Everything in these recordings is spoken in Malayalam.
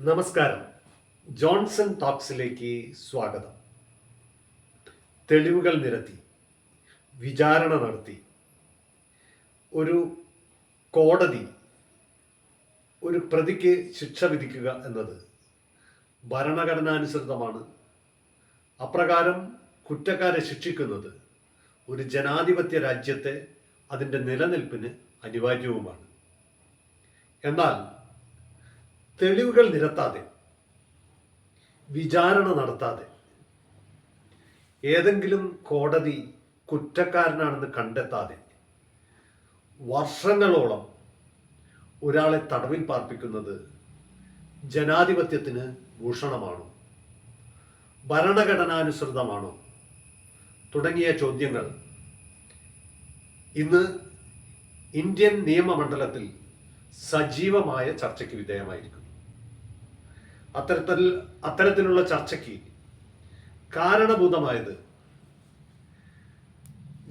നമസ്കാരം. ജോൺസൺ ടോക്സിലേക്ക് സ്വാഗതം. തെളിവുകൾ നിരത്തി വിചാരണ നടത്തി ഒരു കോടതി ഒരു പ്രതിക്ക് ശിക്ഷ വിധിക്കുക എന്നത് ഭരണഘടനാനുസൃതമാണ്. അപ്രകാരം കുറ്റക്കാരെ ശിക്ഷിക്കുന്നത് ഒരു ജനാധിപത്യ രാജ്യത്തെ അതിൻ്റെ നിലനിൽപ്പിന് അനിവാര്യവുമാണ്. എന്നാൽ തെളിവുകൾ നിരത്താതെ, വിചാരണ നടത്താതെ ഏതെങ്കിലും കോടതി കുറ്റക്കാരനാണെന്ന് കണ്ടെത്താതെ വർഷങ്ങളോളം ഒരാളെ തടവിൽ പാർപ്പിക്കുന്നത് ജനാധിപത്യത്തിന് ഭൂഷണമാണോ, ഭരണഘടനാനുസൃതമാണോ തുടങ്ങിയ ചോദ്യങ്ങൾ ഇന്ന് ഇന്ത്യൻ നിയമമണ്ഡലത്തിൽ സജീവമായ ചർച്ചയ്ക്ക് വിധേയമായിരിക്കുന്നു. അത്തരത്തിലുള്ള ചർച്ചയ്ക്ക് കാരണഭൂതമായത്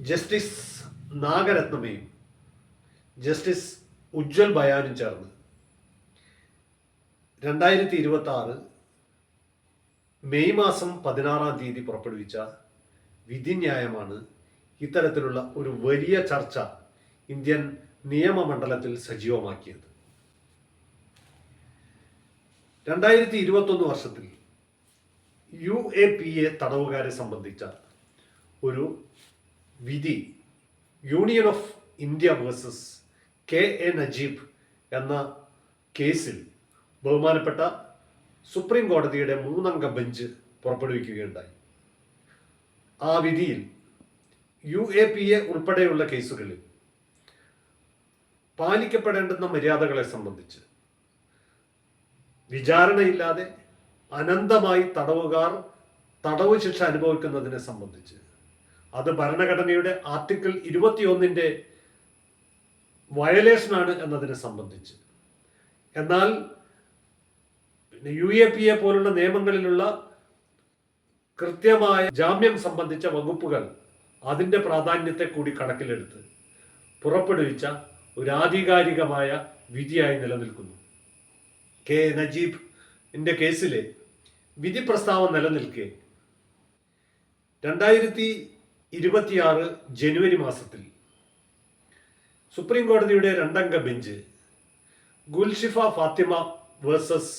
ജസ്റ്റിസ് നാഗരത്നമയും ജസ്റ്റിസ് ഉജ്വൽ ബയാനും ചേർന്ന് 2026 മെയ് മാസം 16 പുറപ്പെടുവിച്ച വിധിന്യായമാണ് ഇത്തരത്തിലുള്ള ഒരു വലിയ ചർച്ച ഇന്ത്യൻ നിയമമണ്ഡലത്തിൽ സജീവമാക്കിയത്. 2021 വർഷത്തിൽ UAPA തടവുകാരെ സംബന്ധിച്ച ഒരു വിധി union of India versus KA Najeeb എന്ന കേസിൽ ബഹുമാനപ്പെട്ട സുപ്രീം കോടതിയുടെ 3-അംഗ ബെഞ്ച് പുറപ്പെടുവിക്കുകയുണ്ടായി. ആ വിധിയിൽ UAPA ഉൾപ്പെടെയുള്ള കേസുകളിൽ പാലിക്കപ്പെടേണ്ടുന്ന മര്യാദകളെ സംബന്ധിച്ച് വിചാരണയില്ലാതെ അനന്തമായി തടവുകാർ തടവ് ശിക്ഷ അനുഭവിക്കുന്നതിനെ സംബന്ധിച്ച്, അത് ഭരണഘടനയുടെ ആർട്ടിക്കിൾ 21 വയലേഷനാണ് എന്നതിനെ സംബന്ധിച്ച്, എന്നാൽ UAPA പോലുള്ള നിയമങ്ങളിലുള്ള കൃത്യമായ ജാമ്യം സംബന്ധിച്ച വകുപ്പുകൾ അതിൻ്റെ പ്രാധാന്യത്തെ കൂടി കണക്കിലെടുത്ത് പുറപ്പെടുവിച്ച ഒരു ആധികാരികമായ വിധിയായി നിലനിൽക്കുന്നു. KA നജീബിന്റെ കേസിലെ വിധി പ്രസ്താവം നിലനിൽക്കെ 2026 ജനുവരി മാസത്തിൽ സുപ്രീം കോടതിയുടെ 2-അംഗ bench Gulshifa Fathima versus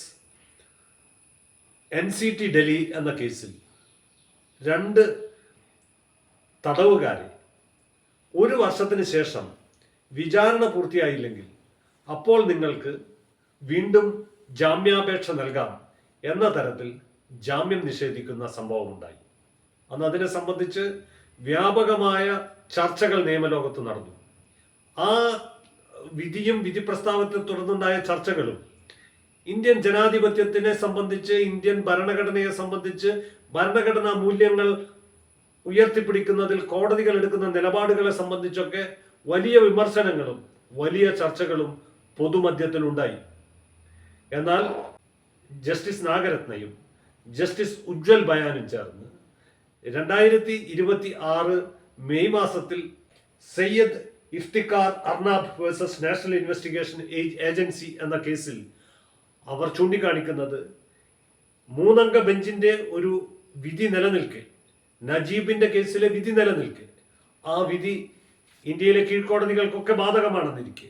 NCT Delhi എന്ന കേസിൽ 2 തടവുകാരെ 1 വർഷത്തിന് ശേഷം വിചാരണ പൂർത്തിയായില്ലെങ്കിൽ അപ്പോൾ നിങ്ങൾക്ക് വീണ്ടും ജാമ്യാപേക്ഷ നൽകാം എന്ന തരത്തിൽ ജാമ്യം നിഷേധിക്കുന്ന സംഭവമുണ്ടായി. അന്ന് അതിനെ സംബന്ധിച്ച് വ്യാപകമായ ചർച്ചകൾ നിയമലോകത്ത് നടന്നു. ആ വിധിയും വിധി പ്രസ്താവത്തെ തുടർന്നുണ്ടായ ചർച്ചകളും ഇന്ത്യൻ ജനാധിപത്യത്തിനെ സംബന്ധിച്ച്, ഇന്ത്യൻ ഭരണഘടനയെ സംബന്ധിച്ച്, ഭരണഘടനാ മൂല്യങ്ങൾ ഉയർത്തിപ്പിടിക്കുന്നതിൽ കോടതികൾ എടുക്കുന്ന നിലപാടുകളെ സംബന്ധിച്ചൊക്കെ വലിയ വിമർശനങ്ങളും വലിയ ചർച്ചകളും പൊതുമധ്യത്തിലുണ്ടായി. എന്നാൽ ജസ്റ്റിസ് നാഗരത്നയും ജസ്റ്റിസ് ഉജ്വൽ ബയാനും ചേർന്ന് 2026 മെയ് മാസത്തിൽ Syed Iftikhar Arnab versus National Investigation Agency എന്ന കേസിൽ അവർ ചൂണ്ടിക്കാണിക്കുന്നത് 3-അംഗ ബെഞ്ചിന്റെ ഒരു വിധി നിലനിൽക്കെ, നജീബിന്റെ കേസിലെ വിധി നിലനിൽക്കെ, ആ വിധി ഇന്ത്യയിലെ കീഴ്ക്കോടതികൾക്കൊക്കെ ബാധകമാണെന്നിരിക്കെ,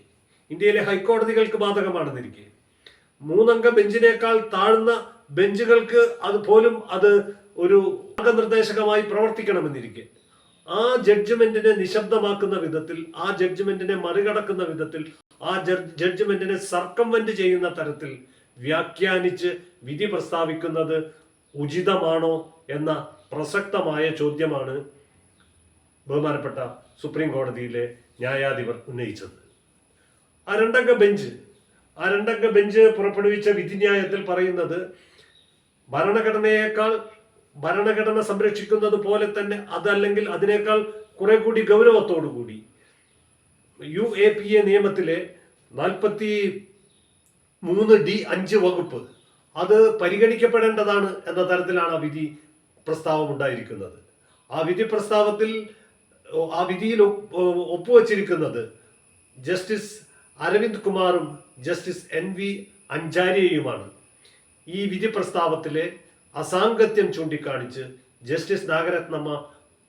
ഇന്ത്യയിലെ ഹൈക്കോടതികൾക്ക് ബാധകമാണെന്നിരിക്കെ, 3-അംഗ ബെഞ്ചിനേക്കാൾ താഴ്ന്ന ബെഞ്ചുകൾക്ക് അത് ഒരു മാർഗനിർദ്ദേശകമായി പ്രവർത്തിക്കണമെന്നിരിക്കെ, ആ ജഡ്ജ്മെന്റിനെ നിശബ്ദമാക്കുന്ന വിധത്തിൽ, ആ ജഡ്ജ്മെന്റിനെ മറികടക്കുന്ന വിധത്തിൽ, ആ ജഡ്ജ്മെന്റിനെ സർക്കംവെന്റ് ചെയ്യുന്ന തരത്തിൽ വ്യാഖ്യാനിച്ച് വിധി പ്രസ്താവിക്കുന്നത് ഉചിതമാണോ എന്ന പ്രസക്തമായ ചോദ്യമാണ് ബഹുമാനപ്പെട്ട സുപ്രീം കോടതിയിലെ ന്യായാധിപർ ഉന്നയിച്ചത്. ആ 2-അംഗ ബെഞ്ച് പുറപ്പെടുവിച്ച വിധിന്യായത്തിൽ പറയുന്നത്, ഭരണഘടന സംരക്ഷിക്കുന്നത് പോലെ തന്നെ അതല്ലെങ്കിൽ അതിനേക്കാൾ കുറെ കൂടി ഗൗരവത്തോടുകൂടി UAPA നിയമത്തിലെ 43D(5) വകുപ്പ് അത് പരിഗണിക്കപ്പെടേണ്ടതാണ് എന്ന തരത്തിലാണ് ആ വിധി പ്രസ്താവം ഉണ്ടായിരിക്കുന്നത്. ആ വിധിയിൽ ഒപ്പുവച്ചിരിക്കുന്നത് ജസ്റ്റിസ് അരവിന്ദ് കുമാറും ജസ്റ്റിസ് NV അഞ്ചാരിയയുമാണ്. ഈ വിധി പ്രസ്താവത്തിലെ അസാംഗത്യം ചൂണ്ടിക്കാണിച്ച് ജസ്റ്റിസ് നാഗരത്നമ്മ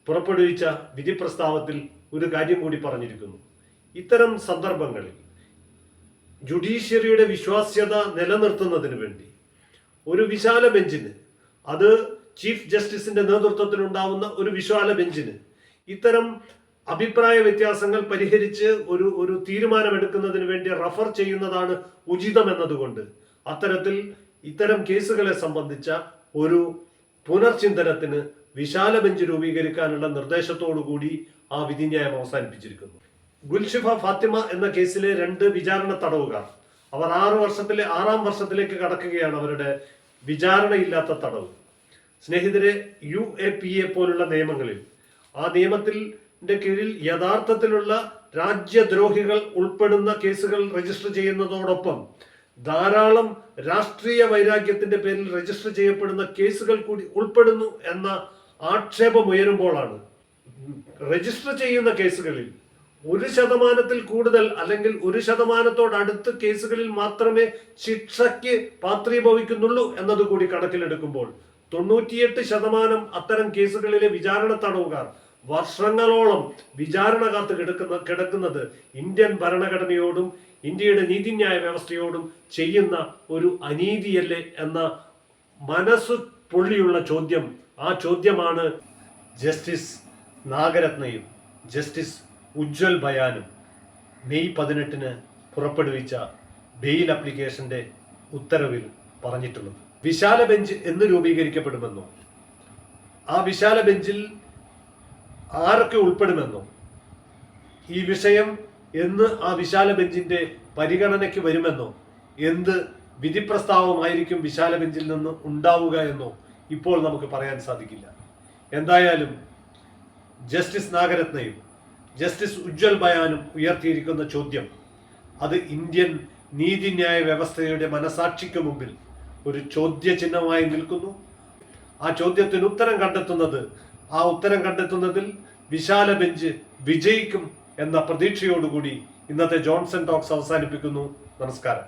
പുറപ്പെടുവിച്ച വിധി പ്രസ്താവത്തിൽ ഒരു കാര്യം കൂടി പറഞ്ഞിരിക്കുന്നു. ഇത്തരം സന്ദർഭങ്ങളിൽ ജുഡീഷ്യറിയുടെ വിശ്വാസ്യത നിലനിർത്തുന്നതിന് വേണ്ടി ഒരു വിശാല ബെഞ്ചിന്, അത് ചീഫ് ജസ്റ്റിസിന്റെ നേതൃത്വത്തിലുണ്ടാവുന്ന ഒരു വിശാല ബെഞ്ചിന് ഇത്തരം അഭിപ്രായ വ്യത്യാസങ്ങൾ പരിഹരിച്ച് ഒരു തീരുമാനമെടുക്കുന്നതിന് വേണ്ടി റഫർ ചെയ്യുന്നതാണ് ഉചിതം എന്നതുകൊണ്ട് ഇത്തരം കേസുകളെ സംബന്ധിച്ച ഒരു പുനർചിന്തനത്തിന് വിശാല ബെഞ്ച് രൂപീകരിക്കാനുള്ള നിർദ്ദേശത്തോടു കൂടി ആ വിധിന്യായം അവസാനിപ്പിച്ചിരിക്കുന്നു. ഗുൽഷിഫ ഫാത്തിമ എന്ന കേസിലെ 2 വിചാരണ തടവുകാർ, അവർ 6 വർഷത്തിലേക്ക് കടക്കുകയാണ് അവരുടെ വിചാരണയില്ലാത്ത തടവ്. സ്നേഹിതരെ, UAPA പോലുള്ള നിയമങ്ങളിൽ, ആ നിയമത്തിന്റെ കീഴിൽ യഥാർത്ഥത്തിലുള്ള രാജ്യദ്രോഹികൾ ഉൾപ്പെടുന്ന കേസുകൾ രജിസ്റ്റർ ചെയ്യുന്നതോടൊപ്പം ധാരാളം രാഷ്ട്രീയ വൈരാഗ്യത്തിന്റെ പേരിൽ രജിസ്റ്റർ ചെയ്യപ്പെടുന്ന കേസുകൾ കൂടി ഉൾപ്പെടുന്നു എന്ന ആക്ഷേപം ഉയരുമ്പോഴാണ് രജിസ്റ്റർ ചെയ്യുന്ന കേസുകളിൽ 1% കൂടുതൽ അല്ലെങ്കിൽ 1%-അടുത്ത് കേസുകളിൽ മാത്രമേ ശിക്ഷയ്ക്ക് പാത്രീഭവിക്കുന്നുള്ളൂ എന്നതുകൂടി കണക്കിലെടുക്കുമ്പോൾ 98% അത്തരം കേസുകളിലെ വിചാരണ തടവുകാർ വർഷങ്ങളോളം വിചാരണ കാത്ത് കിടക്കുന്നത് ഇന്ത്യൻ ഭരണഘടനയോടും ഇന്ത്യയുടെ നീതിന്യായ വ്യവസ്ഥയോടും ചെയ്യുന്ന ഒരു അനീതിയല്ലേ എന്ന മനസ്സു പൊള്ളിയുള്ള ചോദ്യം. ആ ചോദ്യമാണ് ജസ്റ്റിസ് നാഗരത്നയും ജസ്റ്റിസ് ഉജ്വൽ ബയാനും മെയ് 18 പുറപ്പെടുവിച്ച ബെയിൽ അപ്ലിക്കേഷന്റെ ഉത്തരവിൽ പറഞ്ഞിട്ടുള്ളത്. വിശാല ബെഞ്ച് എന്ന് രൂപീകരിക്കപ്പെടുമെന്നോ, ആ വിശാല ബെഞ്ചിൽ ആരൊക്കെ ഉൾപ്പെടുമെന്നോ, ഈ വിഷയം എന്ന് ആ വിശാല ബെഞ്ചിന്റെ പരിഗണനയ്ക്ക് വരുമെന്നോ, എന്ത് വിധിപ്രസ്താവമായിരിക്കും വിശാല ബെഞ്ചിൽ നിന്ന് ഉണ്ടാവുക എന്നോ ഇപ്പോൾ നമുക്ക് പറയാൻ സാധിക്കില്ല. എന്തായാലും ജസ്റ്റിസ് നാഗരത്നയും ജസ്റ്റിസ് ഉജ്വൽ ബയാനും ഉയർത്തിയിരിക്കുന്ന ചോദ്യം, അത് ഇന്ത്യൻ നീതിന്യായ വ്യവസ്ഥയുടെ മനസാക്ഷിക്ക് മുമ്പിൽ ഒരു ചോദ്യചിഹ്നമായി നിൽക്കുന്നു. ആ ചോദ്യത്തിന് ഉത്തരം കണ്ടെത്തുന്നതിൽ വിശാല ബെഞ്ച് വിജയിക്കും എന്ന പ്രതീക്ഷയോടുകൂടി ഇന്നത്തെ ജോൺസൺ ടോക്സ് അവസാനിപ്പിക്കുന്നു. നമസ്കാരം.